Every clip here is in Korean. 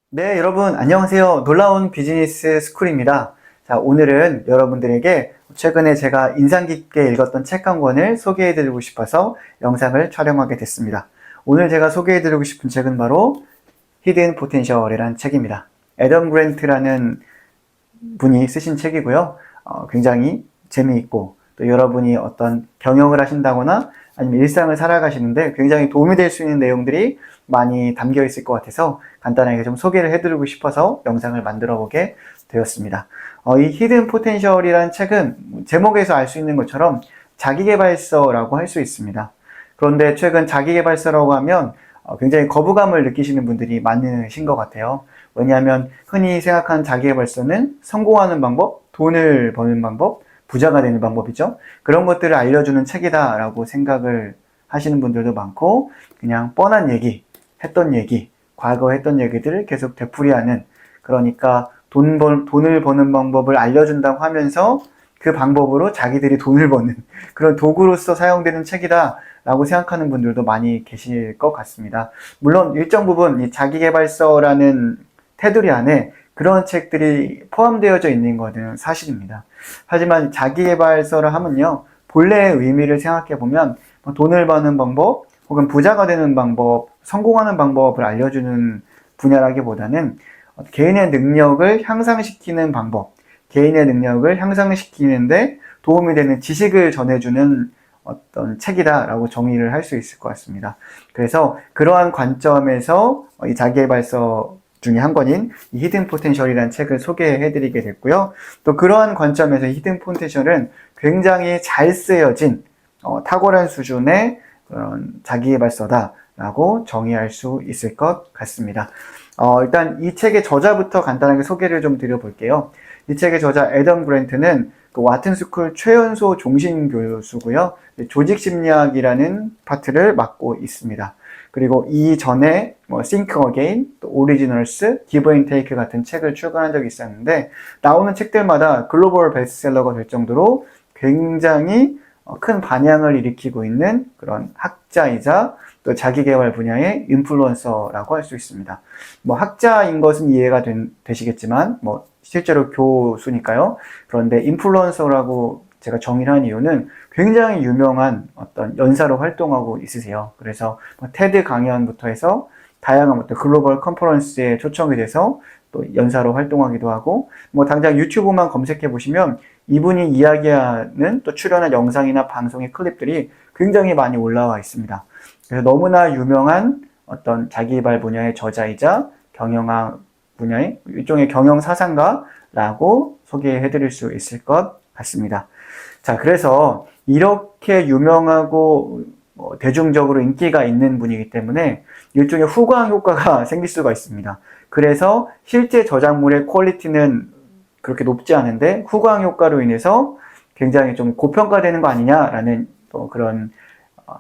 네, 여러분 안녕하세요. 놀라운 비즈니스 스쿨입니다. 자, 오늘은 여러분들에게 최근에 제가 인상 깊게 읽었던 책 한 권을 소개해드리고 싶어서 영상을 촬영하게 됐습니다. 오늘 제가 소개해드리고 싶은 책은 바로 히든 포텐셜이라는 책입니다. 애덤 그랜트라는 분이 쓰신 책이고요. 굉장히 재미있고 또 여러분이 어떤 경영을 하신다거나 아니면 일상을 살아가시는데 굉장히 도움이 될 수 있는 내용들이 많이 담겨 있을 것 같아서 간단하게 좀 소개를 해드리고 싶어서 영상을 만들어 보게 되었습니다. 이 히든 포텐셜이라는 책은 제목에서 알 수 있는 것처럼 자기계발서라고 할 수 있습니다. 그런데 최근 자기계발서라고 하면 굉장히 거부감을 느끼시는 분들이 많으신 것 같아요. 왜냐하면 흔히 생각하는 자기계발서는 성공하는 방법, 돈을 버는 방법, 부자가 되는 방법이죠. 그런 것들을 알려주는 책이다라고 생각을 하시는 분들도 많고, 그냥 뻔한 얘기, 했던 얘기, 과거 했던 얘기들을 계속 되풀이하는, 그러니까 돈을 버는 방법을 알려준다고 하면서 그 방법으로 자기들이 돈을 버는 그런 도구로서 사용되는 책이다라고 생각하는 분들도 많이 계실 것 같습니다. 물론 일정 부분 이 자기계발서라는 테두리 안에 그런 책들이 포함되어져 있는 것은 사실입니다. 하지만 자기계발서를 하면요, 본래의 의미를 생각해보면 돈을 버는 방법, 혹은 부자가 되는 방법, 성공하는 방법을 알려주는 분야라기보다는 개인의 능력을 향상시키는 방법, 개인의 능력을 향상시키는데 도움이 되는 지식을 전해주는 어떤 책이다라고 정의를 할 수 있을 것 같습니다. 그래서 그러한 관점에서 이 자기계발서 중에 한 권인 이 히든 포텐셜이라는 책을 소개해드리게 됐고요. 또 그러한 관점에서 히든 포텐셜은 굉장히 잘 쓰여진 탁월한 수준의 그런 자기계발서다라고 정의할 수 있을 것 같습니다. 일단 이 책의 저자부터 간단하게 소개를 좀 드려볼게요. 이 책의 저자 애덤 그랜트는 그 와튼스쿨 최연소 종신 교수고요. 조직심리학이라는 파트를 맡고 있습니다. 그리고 이전에 Think Again, 또 Originals, Give and Take 같은 책을 출간한 적이 있었는데 나오는 책들마다 글로벌 베스트셀러가 될 정도로 굉장히 큰 반향을 일으키고 있는 그런 학자이자 또 자기계발 분야의 인플루언서라고 할 수 있습니다. 학자인 것은 이해가 되시겠지만 실제로 교수니까요. 그런데 인플루언서라고 제가 정의를 한 이유는 굉장히 유명한 어떤 연사로 활동하고 있으세요. 그래서 테드 강연부터 해서 다양한 어떤 글로벌 컨퍼런스에 초청이 돼서 또 연사로 활동하기도 하고 당장 유튜브만 검색해 보시면 이분이 이야기하는 또 출연한 영상이나 방송의 클립들이 굉장히 많이 올라와 있습니다. 그래서 너무나 유명한 어떤 자기계발 분야의 저자이자 경영학 분야의 일종의 경영 사상가라고 소개해 드릴 수 있을 것 같습니다. 자, 그래서 이렇게 유명하고 대중적으로 인기가 있는 분이기 때문에 일종의 후광 효과가 생길 수가 있습니다. 그래서 실제 저작물의 퀄리티는 그렇게 높지 않은데 후광 효과로 인해서 굉장히 좀 고평가되는 거 아니냐라는 또 그런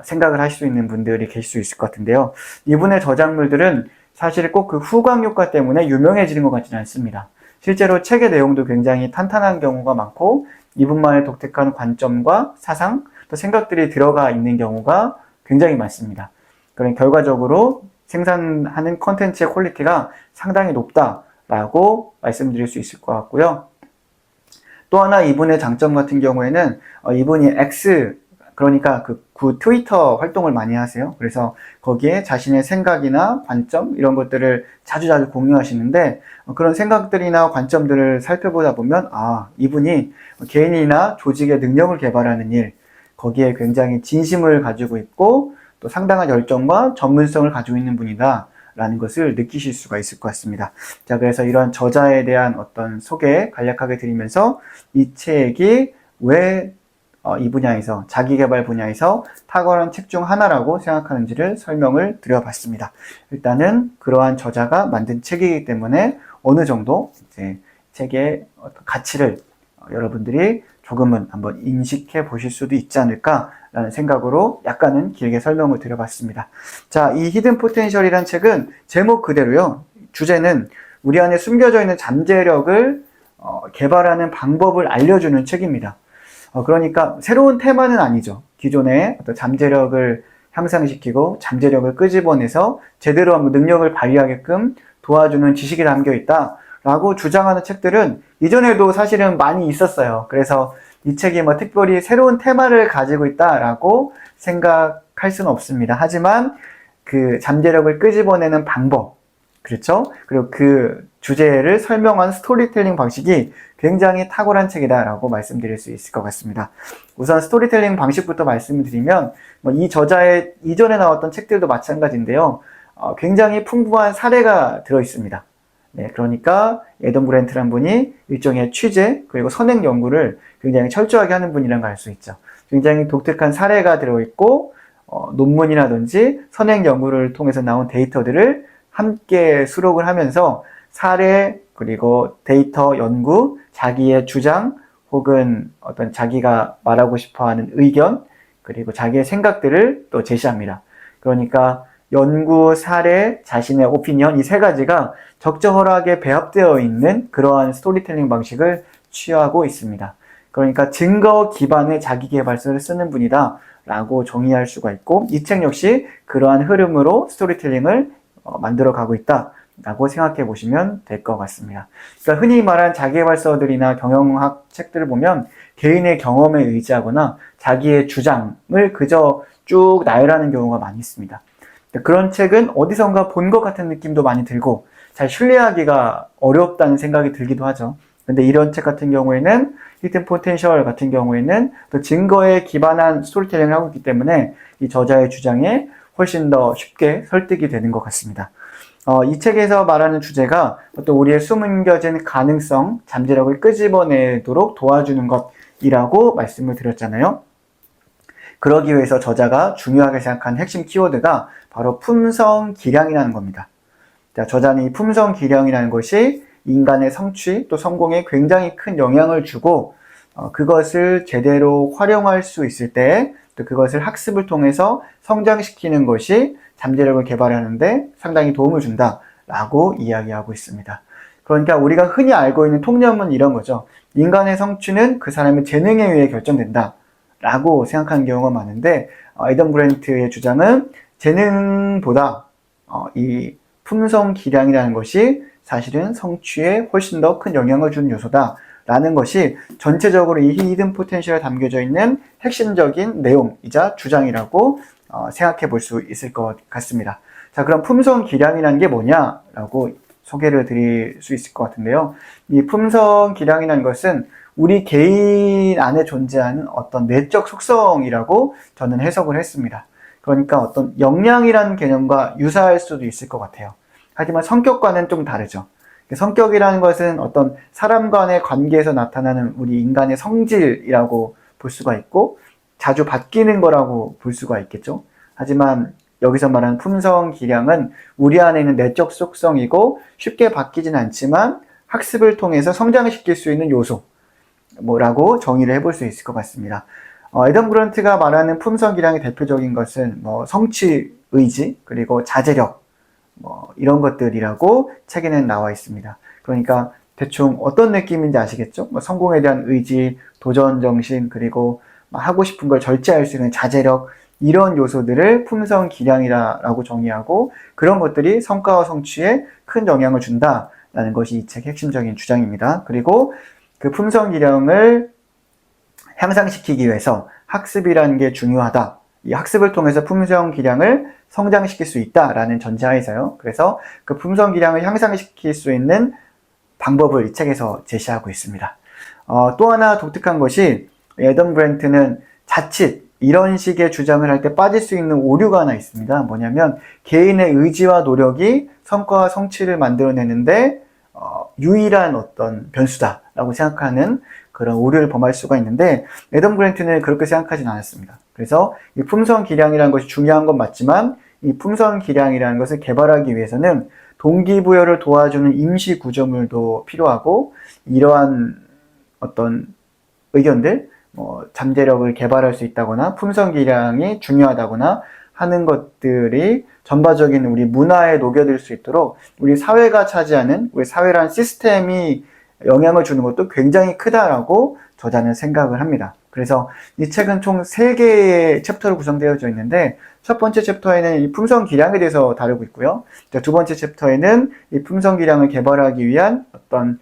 생각을 하실 수 있는 분들이 계실 수 있을 것 같은데요. 이분의 저작물들은 사실 꼭 그 후광 효과 때문에 유명해지는 것 같지는 않습니다. 실제로 책의 내용도 굉장히 탄탄한 경우가 많고 이분만의 독특한 관점과 사상, 또 생각들이 들어가 있는 경우가 굉장히 많습니다. 그런 결과적으로 생산하는 컨텐츠의 퀄리티가 상당히 높다라고 말씀드릴 수 있을 것 같고요. 또 하나 이분의 장점 같은 경우에는 이분이 X, 그러니까 그 트위터 활동을 많이 하세요. 그래서 거기에 자신의 생각이나 관점 이런 것들을 자주 공유하시는데 그런 생각들이나 관점들을 살펴보다 보면 이분이 개인이나 조직의 능력을 개발하는 일, 거기에 굉장히 진심을 가지고 있고 또 상당한 열정과 전문성을 가지고 있는 분이다 라는 것을 느끼실 수가 있을 것 같습니다. 자, 그래서 이런 저자에 대한 어떤 소개 간략하게 드리면서 이 책이 왜 이 분야에서, 자기계발 분야에서 탁월한 책 중 하나라고 생각하는지를 설명을 드려봤습니다. 일단은 그러한 저자가 만든 책이기 때문에 어느 정도 이제 책의 가치를 여러분들이 조금은 한번 인식해 보실 수도 있지 않을까라는 생각으로 약간은 길게 설명을 드려봤습니다. 자, 이 히든 포텐셜이란 책은 제목 그대로요. 주제는 우리 안에 숨겨져 있는 잠재력을 개발하는 방법을 알려주는 책입니다. 그러니까 새로운 테마는 아니죠. 기존의 어떤 잠재력을 향상시키고 잠재력을 끄집어내서 제대로 한번 능력을 발휘하게끔 도와주는 지식이 담겨 있다라고 주장하는 책들은 이전에도 사실은 많이 있었어요. 그래서 이 책이 뭐 특별히 새로운 테마를 가지고 있다라고 생각할 수는 없습니다. 하지만 그 잠재력을 끄집어내는 방법, 그렇죠? 그리고 그 주제를 설명한 스토리텔링 방식이 굉장히 탁월한 책이다라고 말씀드릴 수 있을 것 같습니다. 우선 스토리텔링 방식부터 말씀을 드리면 이 저자의 이전에 나왔던 책들도 마찬가지인데요. 굉장히 풍부한 사례가 들어있습니다. 네, 그러니까 애덤 그랜트라는 분이 일종의 취재 그리고 선행 연구를 굉장히 철저하게 하는 분이라는 걸 알 수 있죠. 굉장히 독특한 사례가 들어있고 논문이라든지 선행 연구를 통해서 나온 데이터들을 함께 수록을 하면서 사례 그리고 데이터 연구, 자기의 주장 혹은 어떤 자기가 말하고 싶어하는 의견 그리고 자기의 생각들을 또 제시합니다. 그러니까 연구, 사례, 자신의 오피니언 이 세 가지가 적절하게 배합되어 있는 그러한 스토리텔링 방식을 취하고 있습니다. 그러니까 증거 기반의 자기계발서를 쓰는 분이다 라고 정의할 수가 있고 이 책 역시 그러한 흐름으로 스토리텔링을 만들어 가고 있다 라고 생각해 보시면 될 것 같습니다. 그러니까 흔히 말한 자기계발서들이나 경영학 책들을 보면 개인의 경험에 의지하거나 자기의 주장을 그저 쭉 나열하는 경우가 많이 있습니다. 그런 책은 어디선가 본 것 같은 느낌도 많이 들고 잘 신뢰하기가 어렵다는 생각이 들기도 하죠. 근데 이런 책 같은 경우에는 히든 포텐셜 같은 경우에는 또 증거에 기반한 스토리텔링을 하고 있기 때문에 이 저자의 주장에 훨씬 더 쉽게 설득이 되는 것 같습니다. 이 책에서 말하는 주제가 또 우리의 숨겨진 가능성, 잠재력을 끄집어내도록 도와주는 것이라고 말씀을 드렸잖아요. 그러기 위해서 저자가 중요하게 생각한 핵심 키워드가 바로 품성기량이라는 겁니다. 저자는 이 품성기량이라는 것이 인간의 성취 또 성공에 굉장히 큰 영향을 주고 그것을 제대로 활용할 수 있을 때 또 그것을 학습을 통해서 성장시키는 것이 잠재력을 개발하는데 상당히 도움을 준다라고 이야기하고 있습니다. 그러니까 우리가 흔히 알고 있는 통념은 이런 거죠. 인간의 성취는 그 사람의 재능에 의해 결정된다 라고 생각하는 경우가 많은데 애덤 그랜트의 주장은 재능보다 이 품성기량이라는 것이 사실은 성취에 훨씬 더 큰 영향을 주는 요소다 라는 것이 전체적으로 이 히든 포텐셜에 담겨져 있는 핵심적인 내용이자 주장이라고 생각해 볼 수 있을 것 같습니다. 자, 그럼 품성기량이라는 게 뭐냐라고 소개를 드릴 수 있을 것 같은데요. 이 품성기량이라는 것은 우리 개인 안에 존재하는 어떤 내적 속성이라고 저는 해석을 했습니다. 그러니까 어떤 역량이라는 개념과 유사할 수도 있을 것 같아요. 하지만 성격과는 좀 다르죠. 성격이라는 것은 어떤 사람 간의 관계에서 나타나는 우리 인간의 성질이라고 볼 수가 있고 자주 바뀌는 거라고 볼 수가 있겠죠. 하지만 여기서 말하는 품성기량은 우리 안에 있는 내적 속성이고 쉽게 바뀌진 않지만 학습을 통해서 성장시킬 수 있는 요소 뭐라고 정의를 해볼 수 있을 것 같습니다. 애덤 그랜트가 말하는 품성기량의 대표적인 것은 성취, 의지, 그리고 자제력 이런 것들이라고 책에는 나와 있습니다. 그러니까 대충 어떤 느낌인지 아시겠죠? 성공에 대한 의지, 도전 정신, 그리고 하고 싶은 걸 절제할 수 있는 자제력 이런 요소들을 품성기량이라고 정의하고 그런 것들이 성과와 성취에 큰 영향을 준다라는 것이 이 책의 핵심적인 주장입니다. 그리고 그 품성기량을 향상시키기 위해서 학습이라는 게 중요하다. 이 학습을 통해서 품성기량을 성장시킬 수 있다라는 전제하에서요. 그래서 그 품성기량을 향상시킬 수 있는 방법을 이 책에서 제시하고 있습니다. 또 하나 독특한 것이 애덤 그랜트는 자칫 이런 식의 주장을 할 때 빠질 수 있는 오류가 하나 있습니다. 뭐냐면 개인의 의지와 노력이 성과와 성취를 만들어내는데 유일한 어떤 변수다라고 생각하는 그런 오류를 범할 수가 있는데 애덤 그랜트는 그렇게 생각하진 않았습니다. 그래서 이 품성기량이라는 것이 중요한 건 맞지만 이 품성기량이라는 것을 개발하기 위해서는 동기부여를 도와주는 임시 구조물도 필요하고 이러한 어떤 의견들 잠재력을 개발할 수 있다거나 품성기량이 중요하다거나 하는 것들이 전반적인 우리 문화에 녹여들 수 있도록 우리 사회가 차지하는 우리 사회라는 시스템이 영향을 주는 것도 굉장히 크다라고 저자는 생각을 합니다. 그래서 이 책은 총 3개의 챕터로 구성되어져 있는데 첫 번째 챕터에는 이 품성 기량에 대해서 다루고 있고요. 두 번째 챕터에는 이 품성 기량을 개발하기 위한 어떤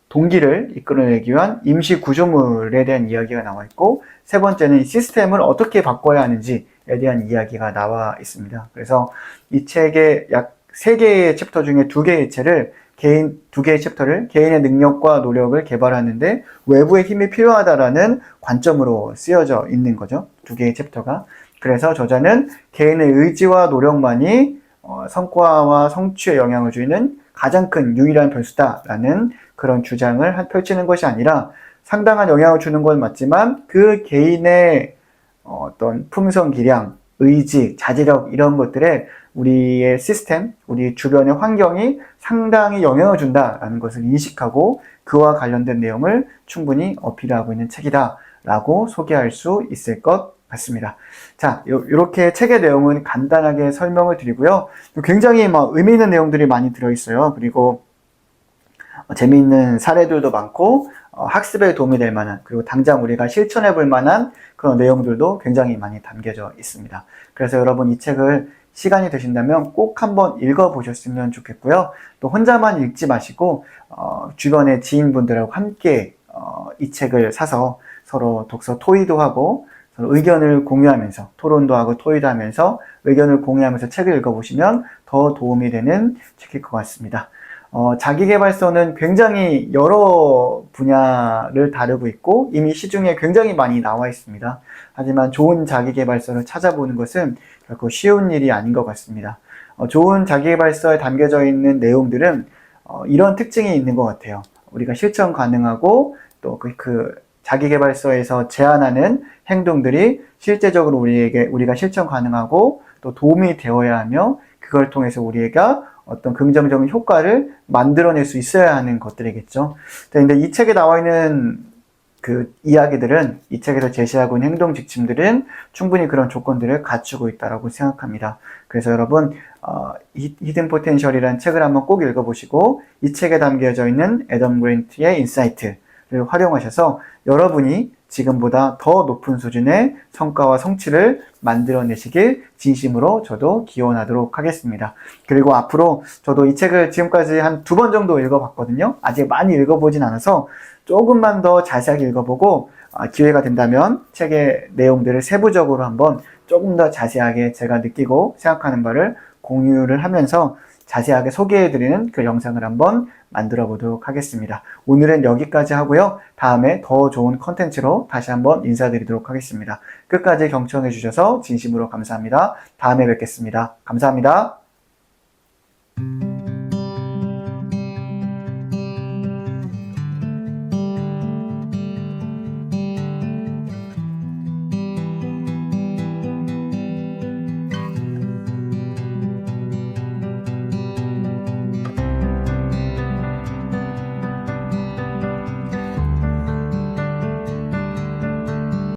동기를 이끌어내기 위한 임시 구조물에 대한 이야기가 나와 있고 세 번째는 이 시스템을 어떻게 바꿔야 하는지에 대한 이야기가 나와 있습니다. 그래서 이 책의 약 3개의 챕터 중에 2개의 챕터를 개인의 능력과 노력을 개발하는데 외부의 힘이 필요하다라는 관점으로 쓰여져 있는 거죠. 2개의 챕터가. 그래서 저자는 개인의 의지와 노력만이 성과와 성취에 영향을 주는 가장 큰 유일한 변수다라는 그런 주장을 펼치는 것이 아니라 상당한 영향을 주는 건 맞지만 그 개인의 어떤 품성 기량, 의지, 자제력 이런 것들에 우리의 시스템, 우리 주변의 환경이 상당히 영향을 준다라는 것을 인식하고 그와 관련된 내용을 충분히 어필하고 있는 책이다라고 소개할 수 있을 것 같습니다. 자, 이렇게 책의 내용은 간단하게 설명을 드리고요. 굉장히 의미 있는 내용들이 많이 들어있어요. 그리고 재미있는 사례들도 많고 학습에 도움이 될 만한 그리고 당장 우리가 실천해 볼 만한 그런 내용들도 굉장히 많이 담겨져 있습니다. 그래서 여러분 이 책을 시간이 되신다면 꼭 한번 읽어보셨으면 좋겠고요. 또 혼자만 읽지 마시고 주변의 지인분들하고 함께 이 책을 사서 서로 독서 토의도 하고 서로 의견을 공유하면서 토론도 하고 토의도 하면서 의견을 공유하면서 책을 읽어보시면 더 도움이 되는 책일 것 같습니다. 자기계발서는 굉장히 여러 분야를 다루고 있고 이미 시중에 굉장히 많이 나와 있습니다. 하지만 좋은 자기계발서를 찾아보는 것은 결코 쉬운 일이 아닌 것 같습니다. 좋은 자기계발서에 담겨져 있는 내용들은 이런 특징이 있는 것 같아요. 우리가 실천 가능하고 또 그 자기계발서에서 제안하는 행동들이 실제적으로 우리가 실천 가능하고 또 도움이 되어야 하며 그걸 통해서 우리가 어떤 긍정적인 효과를 만들어낼 수 있어야 하는 것들이겠죠. 근데 이 책에 나와 있는 그 이야기들은, 이 책에서 제시하고 있는 행동 지침들은 충분히 그런 조건들을 갖추고 있다고 생각합니다. 그래서 여러분, 히든 포텐셜이라는 책을 한번 꼭 읽어보시고 이 책에 담겨져 있는 애덤 그랜트의 인사이트를 활용하셔서 여러분이 지금보다 더 높은 수준의 성과와 성취를 만들어내시길 진심으로 저도 기원하도록 하겠습니다. 그리고 앞으로 저도 이 책을 지금까지 한 2번 정도 읽어봤거든요. 아직 많이 읽어보진 않아서 조금만 더 자세하게 읽어보고 기회가 된다면 책의 내용들을 세부적으로 한번 조금 더 자세하게 제가 느끼고 생각하는 바를 공유를 하면서 자세하게 소개해드리는 그 영상을 한번 만들어 보도록 하겠습니다. 오늘은 여기까지 하고요. 다음에 더 좋은 컨텐츠로 다시 한번 인사드리도록 하겠습니다. 끝까지 경청해 주셔서 진심으로 감사합니다. 다음에 뵙겠습니다. 감사합니다.